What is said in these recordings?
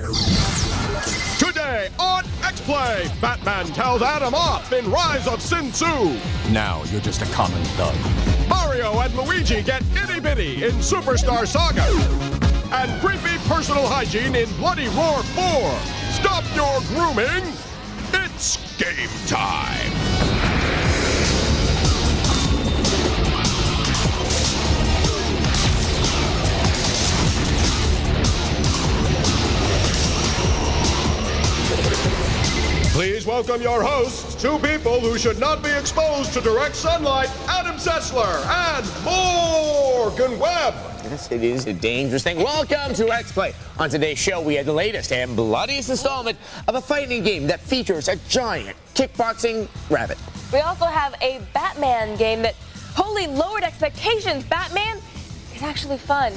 Today on X-Play, Batman tells Adam off in Rise of Sin Tzu. Now you're just a common thug. Mario and Luigi get itty-bitty in Superstar Saga. And creepy personal hygiene in Bloody Roar 4. Stop your grooming. It's game time. Please welcome your hosts, two people who should not be exposed to direct sunlight, Adam Sessler and Morgan Webb. Yes, it is a dangerous thing. Welcome to X-Play. On today's show, we have the latest and bloodiest installment of a fighting game that features a giant kickboxing rabbit. We also have a Batman game that wholly lowered expectations. Batman is actually fun.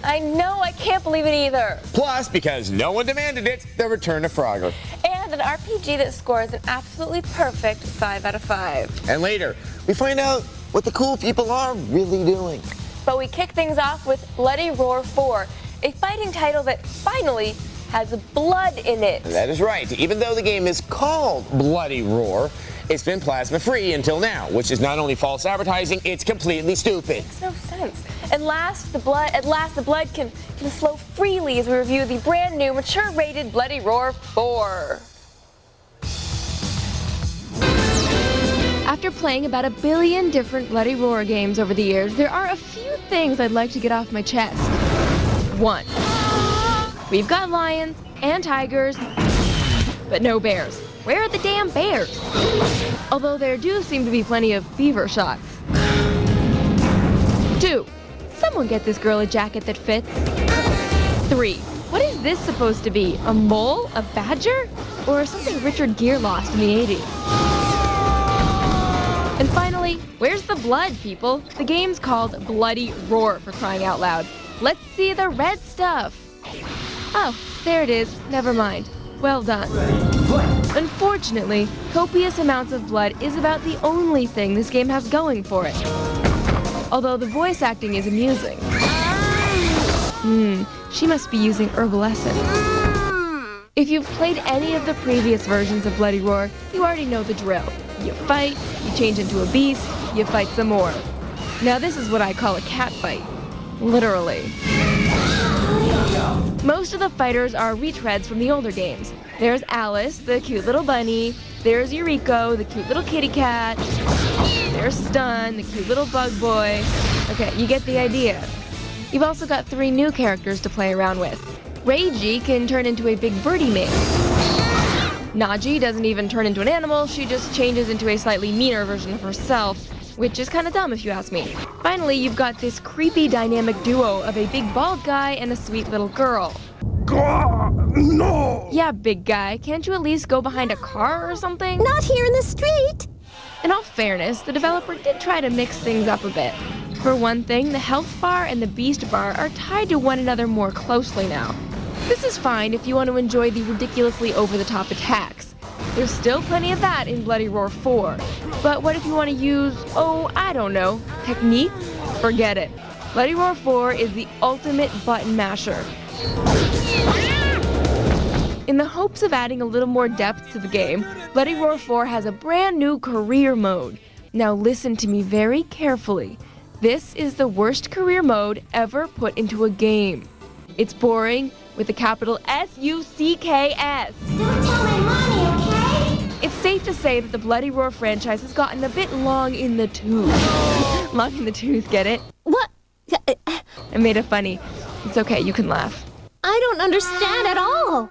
I know, I can't believe it either. Plus, because no one demanded it, the return of Frogger. And an RPG that scores an absolutely perfect 5 out of 5. And later, we find out what the cool people are really doing. But we kick things off with Bloody Roar 4, a fighting title that finally has blood in it. That is right. Even though the game is called Bloody Roar, it's been plasma-free until now, which is not only false advertising, it's completely stupid. Makes no sense. At last, the blood can flow freely as we review the brand new, mature-rated Bloody Roar 4. After playing about 1 billion different Bloody Roar games over the years, there are a few things I'd like to get off my chest. 1. We've got lions and tigers, but no bears. Where are the damn bears? Although there do seem to be plenty of beaver shots. 2. Someone get this girl a jacket that fits. 3. What is this supposed to be? A mole? A badger? Or something Richard Gere lost in the 80s? And finally, where's the blood, people? The game's called Bloody Roar, for crying out loud. Let's see the red stuff. Oh, there it is. Never mind. Well done. Unfortunately, copious amounts of blood is about the only thing this game has going for it. Although the voice acting is amusing. She must be using herbal essence. If you've played any of the previous versions of Bloody Roar, you already know the drill. You fight, you change into a beast, you fight some more. Now this is what I call a cat fight. Literally. Most of the fighters are retreads from the older games. There's Alice, the cute little bunny. There's Eureka, the cute little kitty cat. There's Stun, the cute little bug boy. Okay, you get the idea. You've also got 3 new characters to play around with. Reiji can turn into a big birdie man. Naji doesn't even turn into an animal, she just changes into a slightly meaner version of herself, which is kind of dumb if you ask me. Finally, you've got this creepy dynamic duo of a big bald guy and a sweet little girl. No! Yeah, big guy, can't you at least go behind a car or something? Not here in the street! In all fairness, the developer did try to mix things up a bit. For one thing, the health bar and the beast bar are tied to one another more closely now. This is fine if you want to enjoy the ridiculously over-the-top attacks. There's still plenty of that in Bloody Roar 4. But what if you want to use, I don't know, technique? Forget it. Bloody Roar 4 is the ultimate button masher. In the hopes of adding a little more depth to the game, Bloody Roar 4 has a brand new career mode. Now listen to me very carefully. This is the worst career mode ever put into a game. It's boring with a capital S-U-C-K-S. Don't tell my mommy, okay? It's safe to say that the Bloody Roar franchise has gotten a bit long in the tooth. Long in the tooth, get it? What? I made it funny. It's okay, you can laugh. I don't understand at all.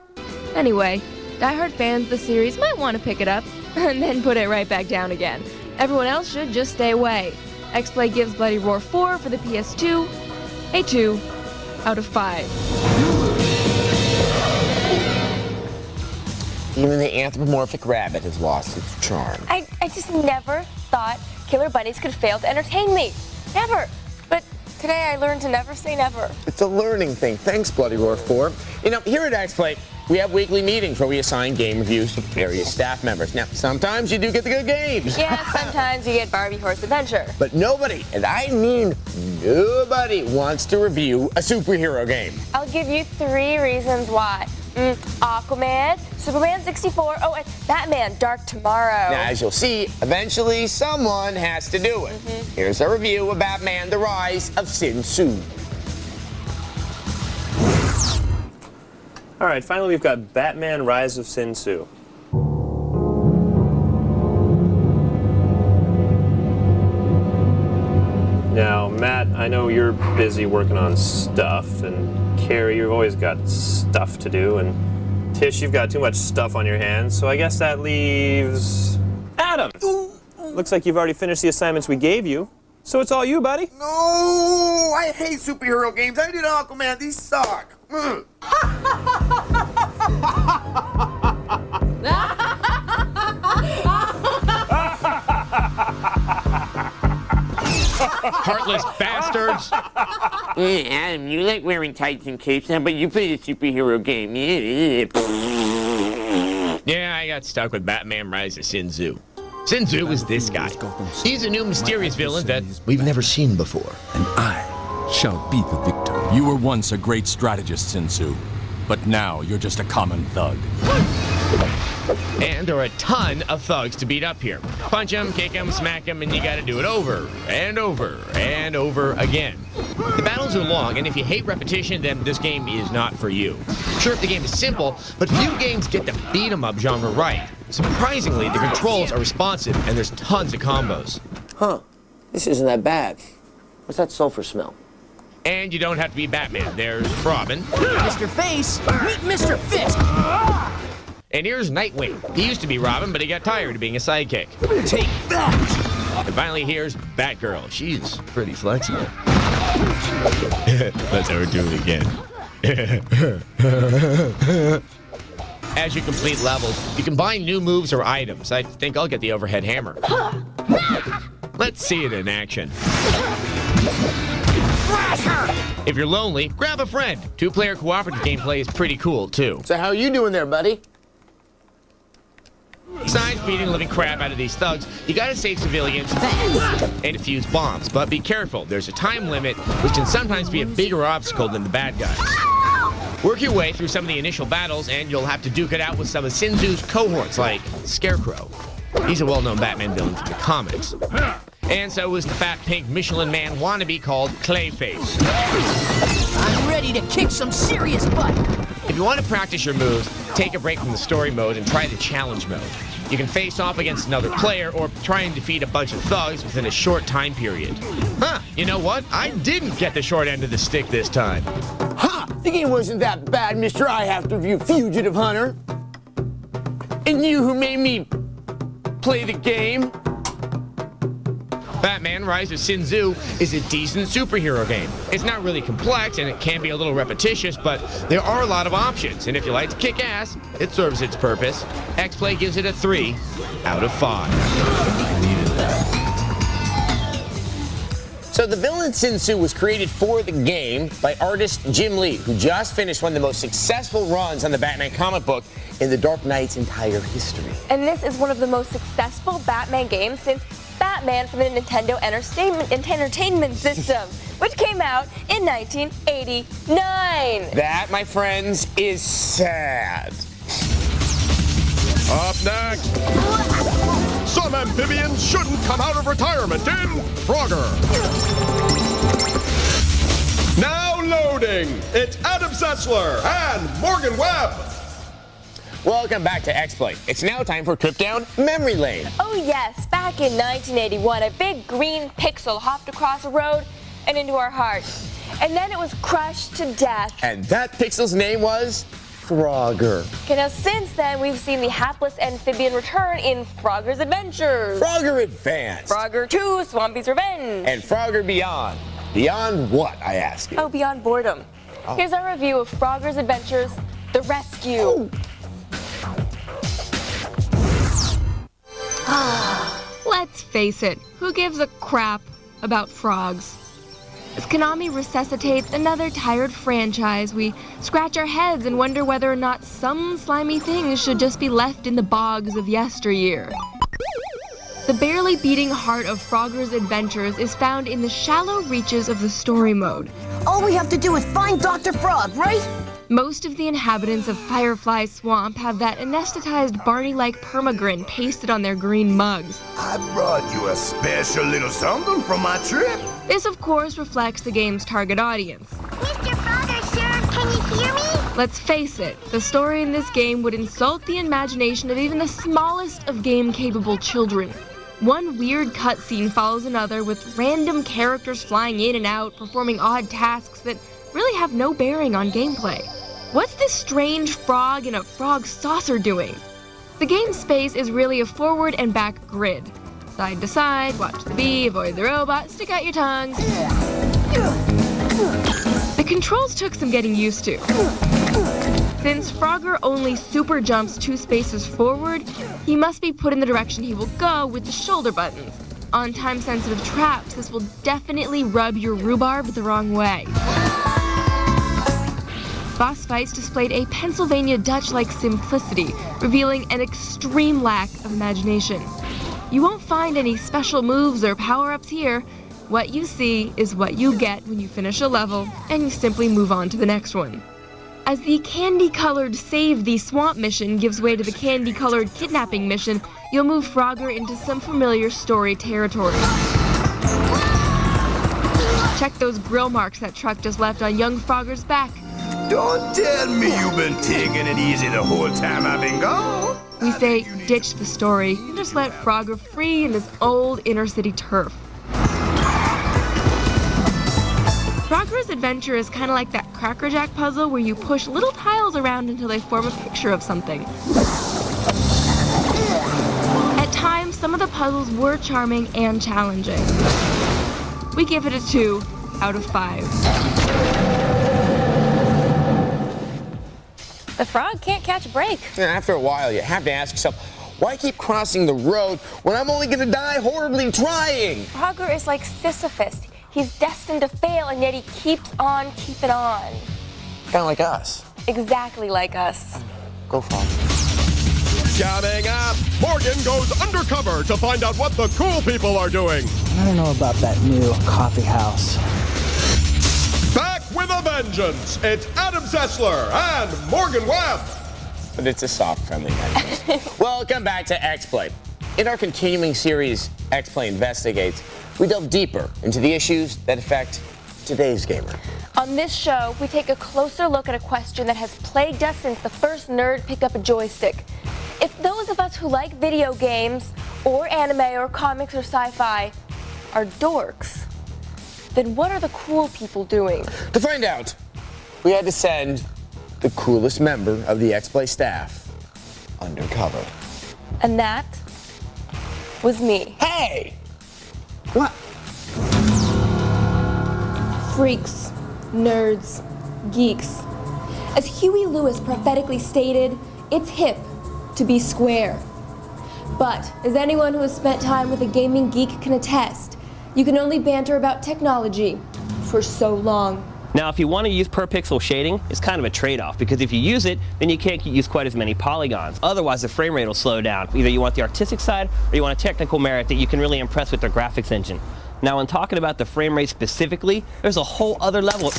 Anyway, diehard fans of the series might want to pick it up and then put it right back down again. Everyone else should just stay away. X-Play gives Bloody Roar 4 for the PS2 a 2 out of 5. Even the anthropomorphic rabbit has lost its charm. I just never thought killer bunnies could fail to entertain me. Never. But today I learned to never say never. It's a learning thing. Thanks, Bloody Roar 4. You know, here at X-Play, we have weekly meetings where we assign game reviews to various staff members. Now, sometimes you do get the good games. Yeah, sometimes you get Barbie Horse Adventure. But nobody, and I mean nobody, wants to review a superhero game. I'll give you 3 reasons why. Aquaman, Superman 64, oh, and Batman Dark Tomorrow. Now, as you'll see, eventually someone has to do it. Here's a review of Batman: The Rise of Sin Tzu. All right, finally we've got Batman: Rise of Sin Tzu. Now, Matt, I know you're busy working on stuff, and Carrie, you've always got stuff to do, and Tish, you've got too much stuff on your hands, so I guess that leaves Adam. Looks like you've already finished the assignments we gave you, so it's all you, buddy. No, I hate superhero games. I did Aquaman. These suck. Heartless bastards! Adam, you like wearing tights and capes now, but you play a superhero game. Yeah, I got stuck with Batman: Rise of Sin Tzu. Sin Tzu is this guy. He's a new mysterious villain that we've never seen before. And I shall be the victim. You were once a great strategist, Sin Tzu, but now you're just a common thug. And there are a ton of thugs to beat up here. Punch them, kick them, smack them, and you gotta do it over and over and over again. The battles are long, and if you hate repetition, then this game is not for you. Sure, the game is simple, but few games get the beat 'em up genre right. Surprisingly, the controls are responsive, and there's tons of combos. Huh, this isn't that bad. What's that sulfur smell? And you don't have to be Batman. There's Robin. Mr. Face, meet Mr. Fist. And here's Nightwing. He used to be Robin, but he got tired of being a sidekick. Take that. And finally, here's Batgirl. She's pretty flexible. Let's have her do it again. As you complete levels, you can buy new moves or items. I think I'll get the overhead hammer. Let's see it in action. If you're lonely, grab a friend. Two-player cooperative gameplay is pretty cool, too. So how you doing there, buddy? Besides beating the living crap out of these thugs, you gotta save civilians and defuse bombs. But be careful, there's a time limit, which can sometimes be a bigger obstacle than the bad guys. Work your way through some of the initial battles, and you'll have to duke it out with some of Sin Tzu's cohorts, like Scarecrow. He's a well-known Batman villain from the comics. And so is the fat pink Michelin Man wannabe called Clayface. I'm ready to kick some serious butt. If you want to practice your moves, take a break from the story mode and try the challenge mode. You can face off against another player or try and defeat a bunch of thugs within a short time period. Huh, you know what? I didn't get the short end of the stick this time. Ha! The game wasn't that bad, Mr. I Have to Review Fugitive Hunter. And you who made me play the game. Batman: Rise of Sin Tzu is a decent superhero game. It's not really complex and it can be a little repetitious, but there are a lot of options. And if you like to kick ass, it serves its purpose. X-Play gives it a 3 out of 5. So the villain Sin Tzu was created for the game by artist Jim Lee, who just finished one of the most successful runs on the Batman comic book in the Dark Knight's entire history. And this is one of the most successful Batman games since Batman from the Nintendo Entertainment System, which came out in 1989. That, my friends, is sad. Up next, some amphibians shouldn't come out of retirement in Frogger. Now loading, it's Adam Sessler and Morgan Webb. Welcome back to X-Play. It's now time for a trip down memory lane. Oh yes, back in 1981, a big green pixel hopped across a road and into our hearts. And then it was crushed to death. And that pixel's name was Frogger. Okay, now since then, we've seen the hapless amphibian return in Frogger's Adventures. Frogger Advanced. Frogger 2, Swampy's Revenge. And Frogger Beyond. Beyond what, I ask you? Oh, beyond boredom. Oh. Here's our review of Frogger's Adventures, The Rescue. Oh. Let's face it, who gives a crap about frogs? As Konami resuscitates another tired franchise, we scratch our heads and wonder whether or not some slimy things should just be left in the bogs of yesteryear. The barely beating heart of Frogger's Adventures is found in the shallow reaches of the story mode. All we have to do is find Dr. Frog, right? Most of the inhabitants of Firefly Swamp have that anesthetized Barney-like permagrin pasted on their green mugs. I brought you a special little something from my trip. This, of course, reflects the game's target audience. Mr. Frogger, sir, can you hear me? Let's face it, the story in this game would insult the imagination of even the smallest of game-capable children. One weird cutscene follows another with random characters flying in and out, performing odd tasks that really have no bearing on gameplay. What's this strange frog in a frog saucer doing? The game's space is really a forward and back grid. Side to side, watch the bee, avoid the robot, stick out your tongue. The controls took some getting used to. Since Frogger only super jumps 2 spaces forward, he must be put in the direction he will go with the shoulder buttons. On time-sensitive traps, this will definitely rub your rhubarb the wrong way. Boss fights displayed a Pennsylvania Dutch-like simplicity, revealing an extreme lack of imagination. You won't find any special moves or power-ups here. What you see is what you get when you finish a level, and you simply move on to the next one. As the candy-colored Save the Swamp mission gives way to the candy-colored Kidnapping mission, you'll move Frogger into some familiar story territory. Check those grill marks that truck just left on young Frogger's back. Don't tell me you've been taking it easy the whole time I've been gone. We say ditch the story and just let Frogger free in his old inner-city turf. Frogger's adventure is kind of like that Cracker Jack puzzle where you push little tiles around until they form a picture of something. At times, some of the puzzles were charming and challenging. We give it a 2 out of 5. The frog can't catch a break. After a while, you have to ask yourself, why keep crossing the road when I'm only going to die horribly trying? Frogger is like Sisyphus. He's destined to fail, and yet he keeps on keeping on. Kind of like us. Exactly like us. Go, Frog. Coming up, Morgan goes undercover to find out what the cool people are doing. I don't know about that new coffee house. Back with a vengeance, it's Adam Sessler and Morgan Webb. But it's a soft, friendly vengeance. Welcome back to X-Play. In our continuing series, X-Play Investigates, we delve deeper into the issues that affect today's gamer. On this show, we take a closer look at a question that has plagued us since the first nerd picked up a joystick. If those of us who like video games, or anime, or comics, or sci-fi are dorks, then what are the cool people doing? To find out, we had to send the coolest member of the X-Play staff undercover. And that was me. Hey! What? Freaks, nerds, geeks. As Huey Lewis prophetically stated, it's hip to be square. But, as anyone who has spent time with a gaming geek can attest, you can only banter about technology for so long. Now, if you want to use per pixel shading, it's kind of a trade-off, because if you use it, then you can't use quite as many polygons. Otherwise, the frame rate will slow down. Either you want the artistic side, or you want a technical merit that you can really impress with the graphics engine. Now, when talking about the frame rate specifically, there's a whole other level.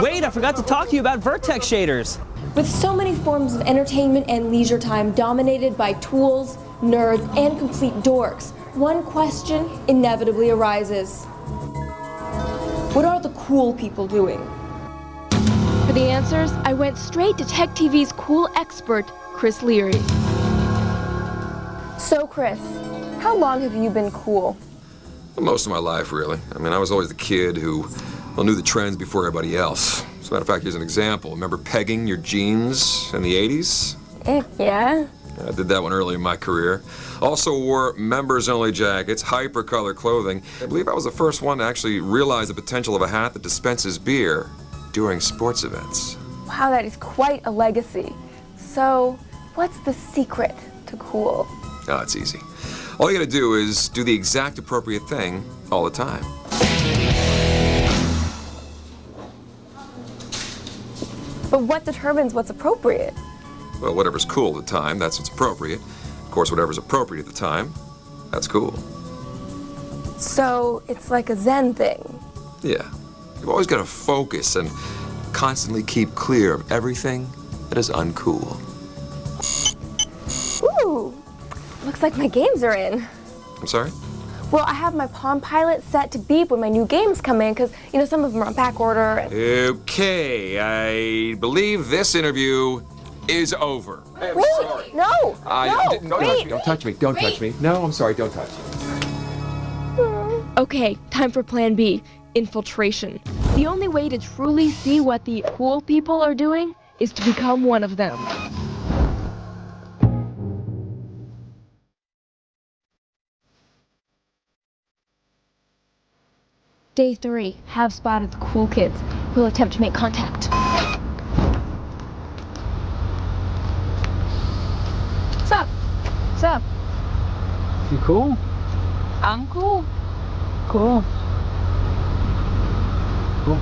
Wait, I forgot to talk to you about vertex shaders. With so many forms of entertainment and leisure time dominated by tools, nerds, and complete dorks, one question inevitably arises. What are the cool people doing? For the answers, I went straight to Tech TV's cool expert, Chris Leary. So, Chris, how long have you been cool? Most of my life, really. I mean, I was always the kid who knew the trends before everybody else. As a matter of fact, here's an example. Remember pegging your jeans in the 80s? Yeah. I did that one early in my career. Also wore members-only jackets, hyper-color clothing. I believe I was the first one to actually realize the potential of a hat that dispenses beer during sports events. Wow, that is quite a legacy. So, what's the secret to cool? Oh, it's easy. All you gotta do is do the exact appropriate thing all the time. But what determines what's appropriate? Well, whatever's cool at the time, that's what's appropriate. Of course, whatever's appropriate at the time, that's cool. So it's like a Zen thing. Yeah. You've always got to focus and constantly keep clear of everything that is uncool. Ooh, looks like my games are in. I'm sorry? Well, I have my Palm Pilot set to beep when my new games come in, because, you know, some of them are on back order. Okay, I believe this interview is over. Wait, no, wait. Don't touch me. Don't touch me. No, I'm sorry. Don't touch me. Okay, time for plan B, infiltration. The only way to truly see what the cool people are doing is to become one of them. Day 3, have spotted the cool kids. We'll attempt to make contact. What's up? What's up? You cool? I'm cool. Cool. Cool.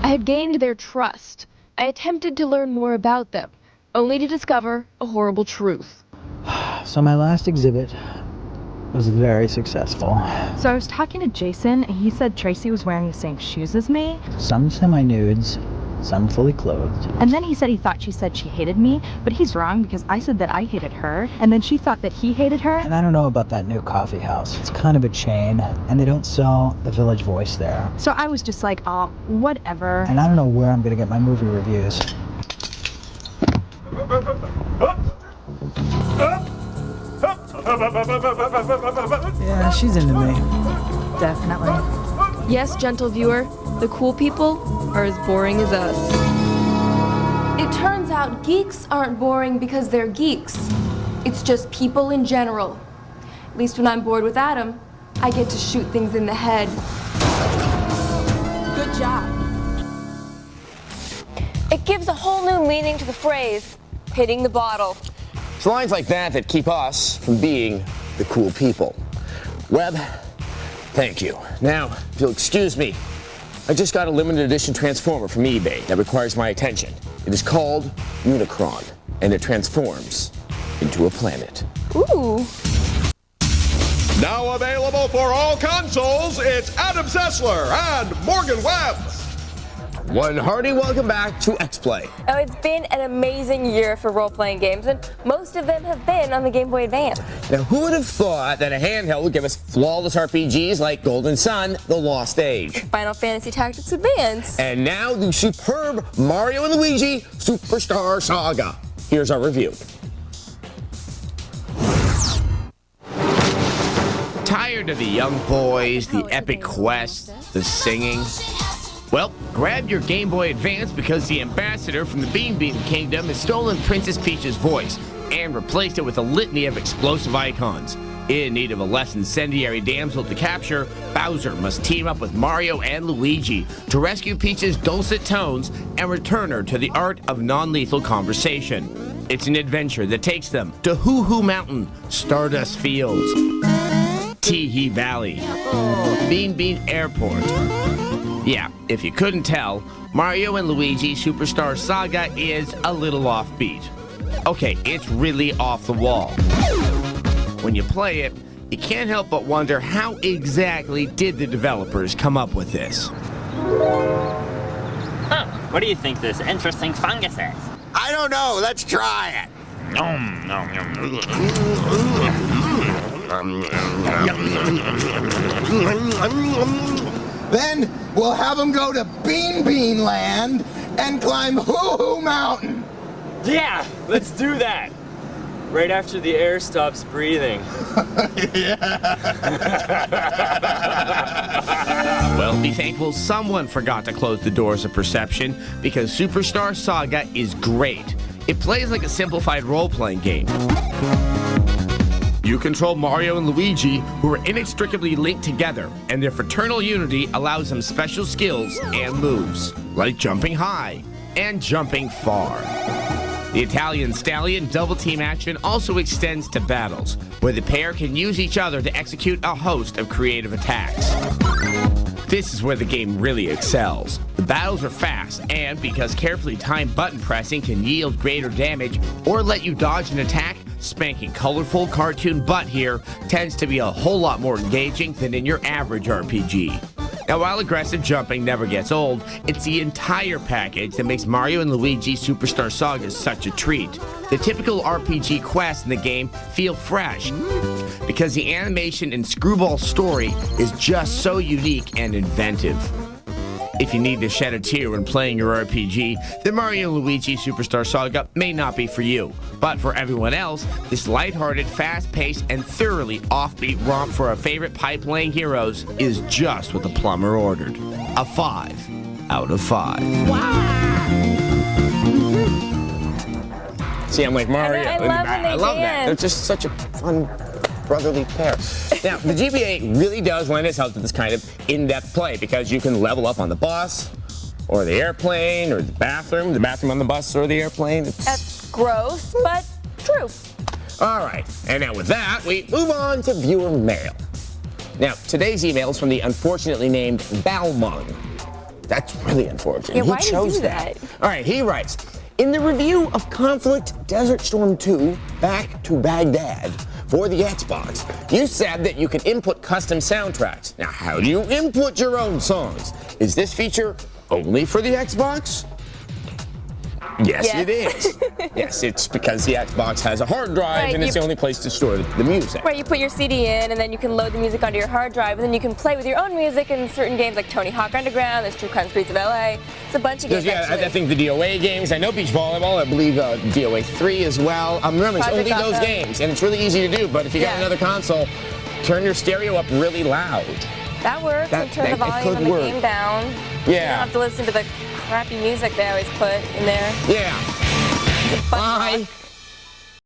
I had gained their trust. I attempted to learn more about them, only to discover a horrible truth. So my last exhibit was very successful. So I was talking to Jason, and he said Tracy was wearing the same shoes as me. Some semi-nudes, some fully clothed. And then he said he thought she said she hated me, but he's wrong because I said that I hated her, and then she thought that he hated her. And I don't know about that new coffee house. It's kind of a chain, and they don't sell the Village Voice there. So I was just like, oh, whatever. And I don't know where I'm gonna get my movie reviews. Yeah, she's into me. Definitely. Yes, gentle viewer, the cool people are as boring as us. It turns out geeks aren't boring because they're geeks. It's just people in general. At least when I'm bored with Adam, I get to shoot things in the head. Good job. It gives a whole new meaning to the phrase, hitting the bottle. It's lines like that keep us from being the cool people. Webb, thank you. Now, if you'll excuse me, I just got a limited edition transformer from eBay that requires my attention. It is called Unicron, and it transforms into a planet. Ooh. Now available for all consoles, it's Adam Sessler and Morgan Webb. One hearty welcome back to X-Play. Oh, it's been an amazing year for role-playing games, and most of them have been on the Game Boy Advance. Now, who would have thought that a handheld would give us flawless RPGs like Golden Sun, The Lost Age, Final Fantasy Tactics Advance, and now the superb Mario & Luigi Superstar Saga. Here's our review. Tired of the young boys, the epic quests, the singing? Well, grab your Game Boy Advance because the ambassador from the Bean Kingdom has stolen Princess Peach's voice and replaced it with a litany of explosive icons. In need of a less incendiary damsel to capture, Bowser must team up with Mario and Luigi to rescue Peach's dulcet tones and return her to the art of non-lethal conversation. It's an adventure that takes them to Hoo Hoo Mountain, Stardust Fields, Tee Valley, Bean Airport. Yeah, if you couldn't tell, Mario & Luigi Superstar Saga is a little offbeat. Okay, it's really off the wall. When you play it, you can't help but wonder how exactly did the developers come up with this? Huh, what do you think this interesting fungus is? I don't know, let's try it. Then we'll have them go to Bean Land and climb Hoo Hoo Mountain. Yeah, let's do that. Right after the air stops breathing. Well, be thankful someone forgot to close the doors of perception because Superstar Saga is great. It plays like a simplified role-playing game. You control Mario and Luigi, who are inextricably linked together, and their fraternal unity allows them special skills and moves, like jumping high and jumping far. The Italian Stallion double team action also extends to battles, where the pair can use each other to execute a host of creative attacks. This is where the game really excels. The battles are fast, and because carefully timed button pressing can yield greater damage or let you dodge an attack, spanking colorful cartoon butt here tends to be a whole lot more engaging than in your average RPG. Now, while aggressive jumping never gets old, it's the entire package that makes Mario & Luigi Superstar Saga such a treat. The typical RPG quests in the game feel fresh, because the animation and screwball story is just so unique and inventive. If you need to shed a tear when playing your RPG, then Mario & Luigi Superstar Saga may not be for you. But for everyone else, this lighthearted, fast-paced, and thoroughly offbeat romp for our favorite pipe-laying heroes is just what the plumber ordered. A 5 out of 5. Wow! See, I'm like Mario. I love that. They're just such a fun brotherly pair. Now, the GBA really does lend itself to this kind of in-depth play because you can level up on the bus, or the airplane, or the bathroom on the bus or the airplane. That's gross, but true. All right, and now with that, we move on to viewer mail. Now, today's email is from the unfortunately named Balmung. That's really unfortunate. Yeah, why Who did chose you do that? All right, he writes, in the review of Conflict Desert Storm 2, Back to Baghdad, for the Xbox, you said that you could input custom soundtracks. Now, how do you input your own songs? Is this feature only for the Xbox? Yes, it is. Yes, it's because the Xbox has a hard drive, Right, and it's the only place to store the music. Right, you put your CD in, and then you can load the music onto your hard drive, and then you can play with your own music in certain games like Tony Hawk Underground, there's True Crime Streets of LA. It's a bunch of games, I think the DOA games, I know Beach Volleyball, I believe DOA 3 as well. Remember, it's only those games, and it's really easy to do, but if you got another console, turn your stereo up really loud. That works, and turn the volume of the game down. Yeah. You don't have to listen to the crappy music they always put in there. Yeah. Bye.